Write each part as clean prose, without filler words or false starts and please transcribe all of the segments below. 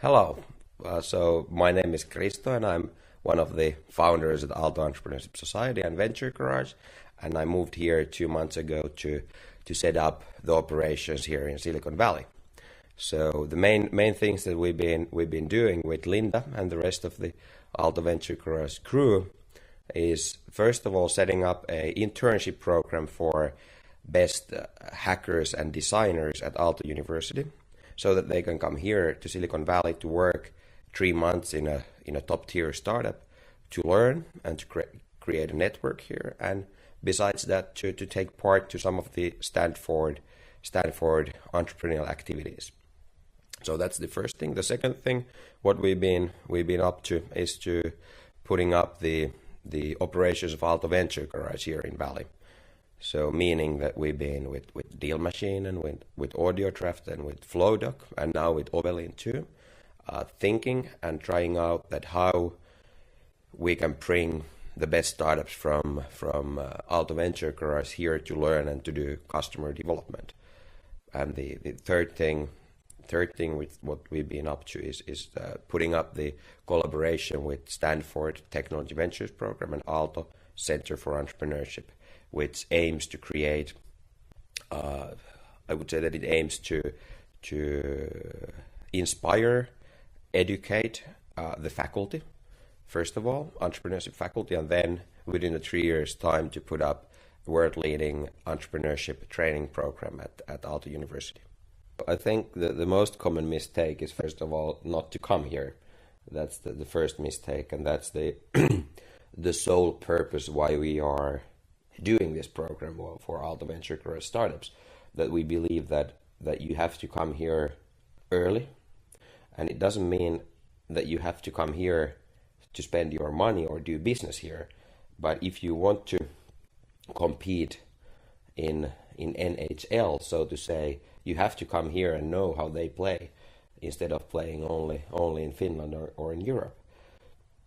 Hello. So my name is Kristo, and I'm one of the founders of the Aalto Entrepreneurship Society and Venture Garage. And I moved here 2 months ago to set up the operations here in Silicon Valley. So the main things that we've been doing with Linda and the rest of the Aalto Venture Garage crew is first of all setting up a internship program for best hackers and designers at Aalto University, so that they can come here to Silicon Valley to work 3 months in a top tier startup to learn and to create a network here, and besides that to take part to some of the Stanford entrepreneurial activities. So that's the first thing. The second thing, what we've been up to is to putting up the operations of Aalto Venture Garage here in Valley. So meaning that we've been with Dealmachine and with AudioDraft and with Flowdoc and now with Ovaska too, thinking and trying out that how we can bring the best startups from Aalto Venture Garage here to learn and to do customer development. And the third thing with what we've been up to is putting up the collaboration with Stanford Technology Ventures Program and Aalto Center for Entrepreneurship, which aims to create, I would say that it aims to inspire, educate the faculty, first of all, entrepreneurship faculty, and then within a 3 years time to put up a world-leading entrepreneurship training program at Aalto University. I think the most common mistake is, first of all, not to come here. That's the first mistake, and that's the the sole purpose why we are doing this program for Aalto Venture Garage startups, that we believe that you have to come here early, and it doesn't mean that you have to come here to spend your money or do business here, but if you want to compete in NHL, so to say, you have to come here and know how they play instead of playing only in Finland or in Europe.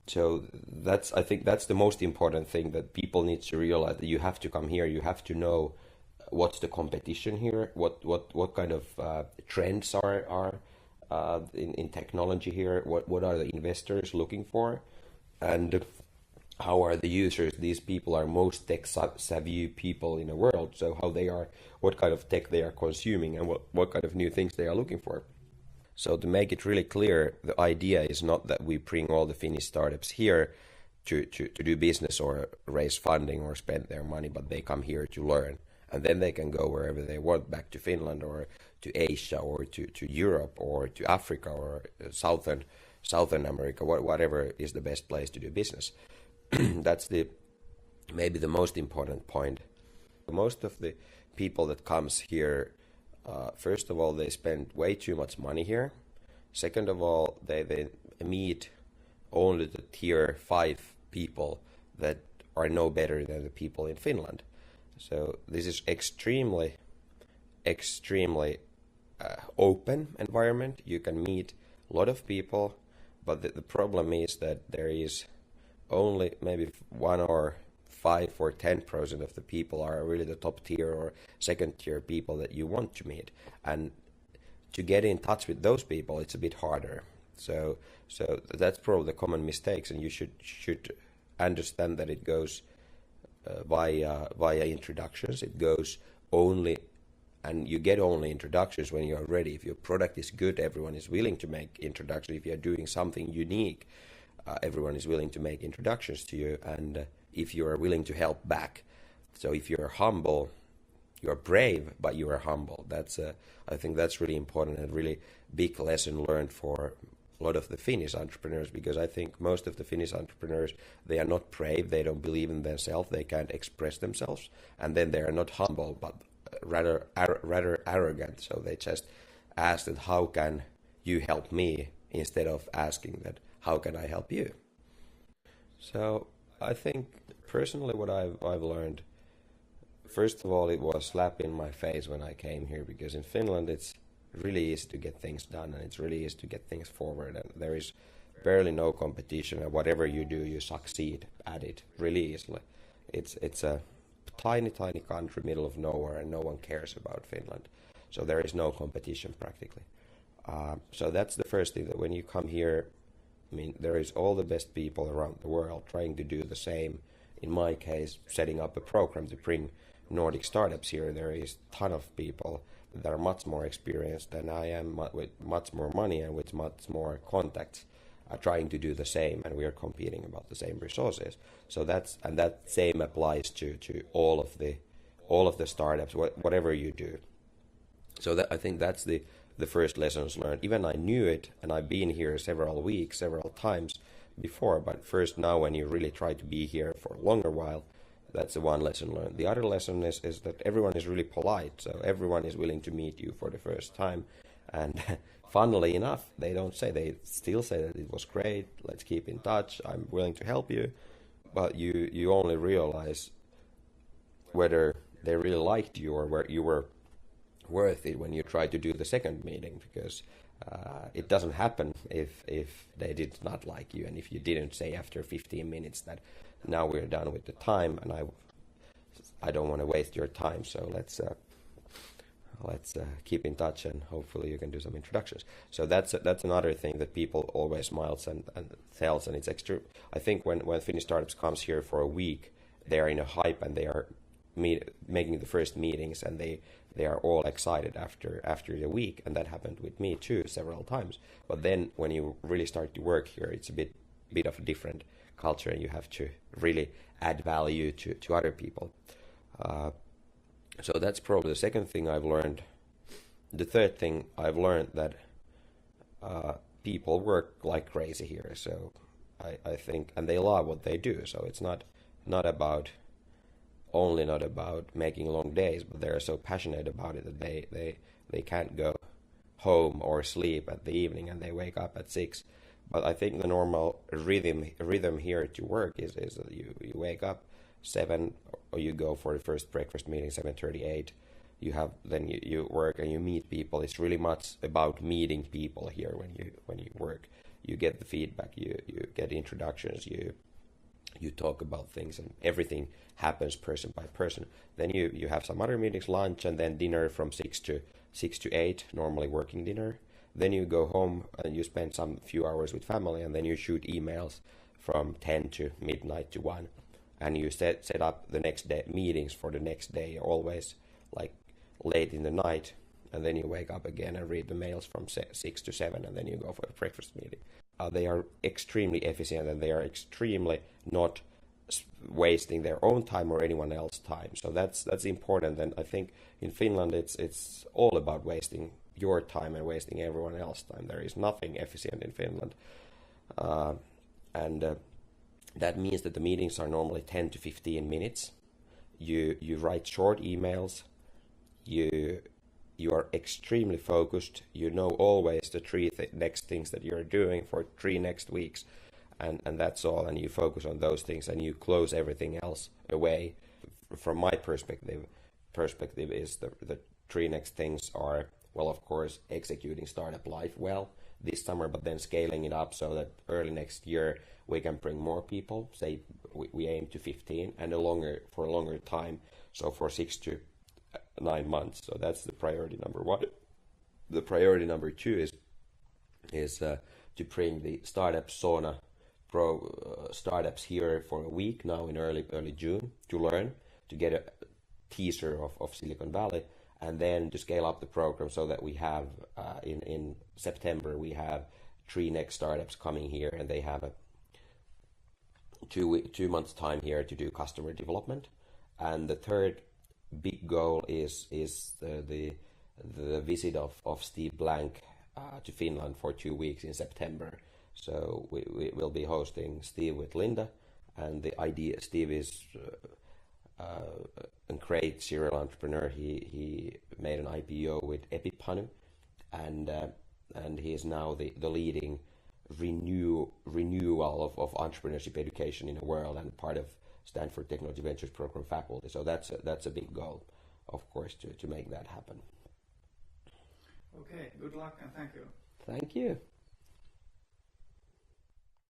So I think that's the most important thing, that people need to realize, that you have to come here, you have to know what's the competition here, what kind of trends are in technology here, what are the investors looking for, and how are the users. These people are most tech savvy people in the world, so how they are, what kind of tech they are consuming, and what kind of new things they are looking for. So to make it really clear, the idea is not that we bring all the Finnish startups here to do business or raise funding or spend their money, but they come here to learn, and then they can go wherever they want, back to Finland or to Asia or to Europe or to Africa or Southern America, whatever is the best place to do business. That's maybe the most important point. Most of the people that comes here, first of all, they spend way too much money here. Second of all, they meet only the tier 5 people that are no better than the people in Finland. So this is extremely open environment. You can meet a lot of people, but the problem is that there is only maybe 1 or 5 or 10% of the people are really the top tier or second tier people that you want to meet, and to get in touch with those people, it's a bit harder. So that's probably the common mistakes, and you should understand that it goes via introductions. It goes only, and you get only introductions when you are ready. If your product is good, everyone is willing to make introductions. If you are doing something unique, everyone is willing to make introductions to you, and if you are willing to help back. So if you're humble, you're brave, but you are humble. I think that's really important, and really big lesson learned for a lot of the Finnish entrepreneurs, because I think most of the Finnish entrepreneurs, they are not brave, they don't believe in themselves, they can't express themselves, and then they are not humble, but rather arrogant. So they just ask that, how can you help me, instead of asking that, how can I help you? So I think personally what I've learned, first of all, it was a slap in my face when I came here, because in Finland it's really easy to get things done, and it's really easy to get things forward, and there is barely no competition, and whatever you do, you succeed at it really easily. It's a tiny country, middle of nowhere, and no one cares about Finland, so there is no competition practically. So that's the first thing, that when you come here, I mean, there is all the best people around the world trying to do the same. In my case, setting up a program to bring Nordic startups here, there is a ton of people that are much more experienced than I am, with much more money and with much more contacts, trying to do the same, and we are competing about the same resources. So that same applies to all of the startups, whatever you do. So I think that's the first lessons learned. Even I knew it, and I've been here several weeks, several times before, but first now when you really try to be here for a longer while, that's the one lesson learned. The other lesson is that everyone is really polite, so everyone is willing to meet you for the first time. And funnily enough, they still say that it was great, let's keep in touch, I'm willing to help you. But you only realize whether they really liked you or where you were worth it when you try to do the second meeting, because it doesn't happen if they did not like you, and if you didn't say after 15 minutes that now we're done with the time and I don't want to waste your time, so let's keep in touch and hopefully you can do some introductions. So that's another thing that people always smiles and tells, and it's extra. I think when Finnish startups comes here for a week, they are in a hype and they are making the first meetings, and they are all excited after the week, and that happened with me too several times. But then when you really start to work here, it's a bit of a different culture, and you have to really add value to other people. So that's probably the second thing I've learned. The third thing I've learned, that people work like crazy here. So I think, and they love what they do. So it's not about making long days, but they're so passionate about it that they can't go home or sleep at the evening, and they wake up at 6. But I think the normal rhythm here to work is that you wake up 7, or you go for the first breakfast meeting 7:38. You work and you meet people. It's really much about meeting people here when you work. You get the feedback, you get introductions, you talk about things, and everything happens person by person. Then you have some other meetings, lunch, and then dinner from 6 to 8, normally working dinner. Then you go home and you spend some few hours with family, and then you shoot emails from 10 to midnight to 1. And you set up the next day meetings for the next day, always like late in the night, and then you wake up again and read the mails from 6 to 7, and then you go for a breakfast meeting. They are extremely efficient, and they are extremely not wasting their own time or anyone else's time. So that's important. And I think in Finland it's all about wasting your time and wasting everyone else's time. There is nothing efficient in Finland, and that means that the meetings are normally 10 to 15 minutes. You write short emails. You are extremely focused. You know always the 3 next things that you're doing for 3 next weeks, and that's all. And you focus on those things, and you close everything else away. From my perspective is the 3 next things are, well, of course, executing Startup Life well this summer, but then scaling it up so that early next year we can bring more people. Say we aim to 15, and for a longer time, so for 6 to 9 months. So that's the priority number 1. The priority number 2 is to bring the startup sauna pro startups here for a week now in early June, to learn, to get a teaser of Silicon Valley, and then to scale up the program so that we have in September we have 3 next startups coming here, and they have a 2 months time here to do customer development. And the third big goal is the visit of Steve Blank to Finland for 2 weeks in September. So we will be hosting Steve with Linda, and the idea, Steve is a great serial entrepreneur. He made an IPO with Epipanu, and he is now the leading renewal of entrepreneurship education in the world, and part of Stanford Technology Ventures program faculty. So that's a big goal, of course, to make that happen. Okay, good luck and thank you. Thank you.